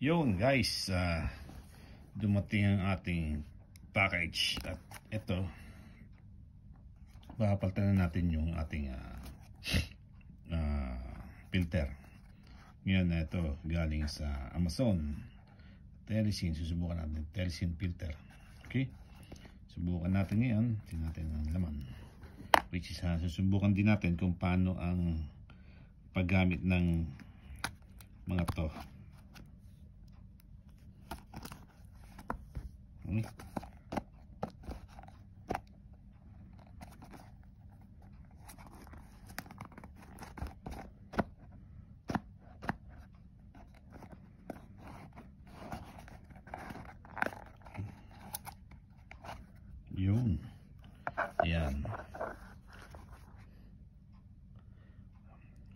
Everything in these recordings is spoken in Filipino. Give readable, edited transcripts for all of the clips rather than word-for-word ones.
Yun guys, dumating ang ating package at ito, papalitan na natin yung ating filter. Ngayon ito galing sa Amazon, Telesin. Susubukan natin Telesin filter. Okay, subukan natin ngayon. Tingnan natin ang laman, which is susubukan din natin kung paano ang paggamit ng mga to. Yun. Yan.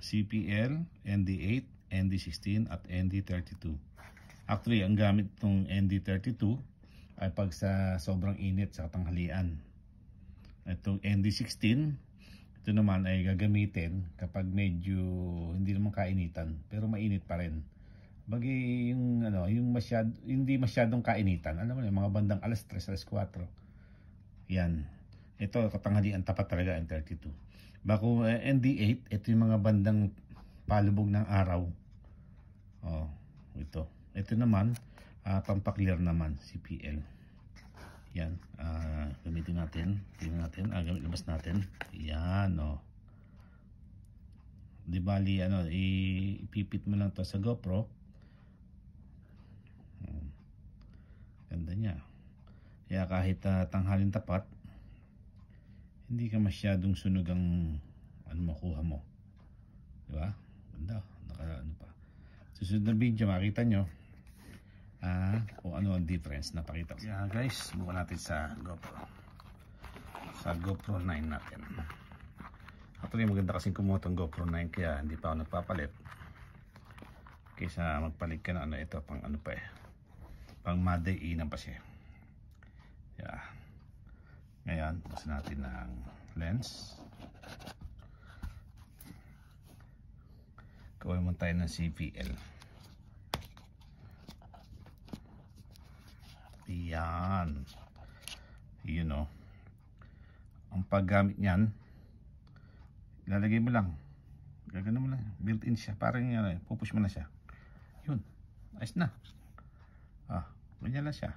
CPL, ND8, ND16 at ND32. Actually, ang gamit ng ND32 ay pag sa sobrang init sa tanghalian. Itong ND16, ito naman ay gagamitin kapag medyo hindi naman kainitan pero mainit pa rin. Bagay yung yung hindi masyadong kainitan. Alam mo na, mga bandang alas 3, alas 4. Yan. Ito katanghalian tapat talaga ang 32. Bako ND8, ito yung mga bandang palubog ng araw. Oh, ito. Ito naman pampaklear naman, CPL. Yan, gamitin natin. Tingnan natin, labas natin. Yan, oh. Di bali, ipipit mo lang to sa GoPro. Ganda niya. Kaya kahit tanghalin tapat, hindi ka masyadong sunog ang makuha mo. Di ba? Ganda. Pa. Susunod na video, makita nyo kung ano ang difference na pakita ko. Yeah guys, subukan natin sa GoPro. Sa GoPro 9 natin. Actually maganda kasing kumuha itong GoPro 9 kaya hindi pa ako nagpapalit. Kaysa magpalit ka na ito pang pa pang Mother E na pa siya. Yeah. Ngayon, buksan natin ang lens. Gawin mo tayo ng CPL. Yan. You know. Ang paggamit niyan, ilalagay mo lang. Gagano mo lang. Built-in siya. Parang pupush mo na siya. Yun. Ayos na. Ganyan lang siya.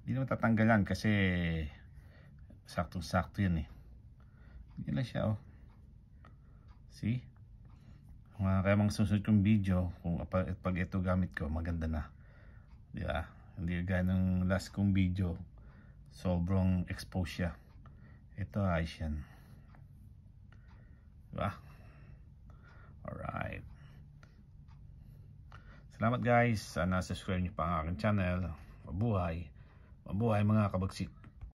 Hindi naman tatanggalan kasi saktong-sakto yan eh. Ganyan lang siya oh. See? Kaya mga susunod kong video, kung pag ito gamit ko, maganda na. Diba? Hindi gaya ng last kong video, sobrang expose siya. Ito ayos yan. Diba? Alright. Salamat guys. Sana subscribe niyo pa ang aking channel. Mabuhay. Mabuhay mga kabagsik.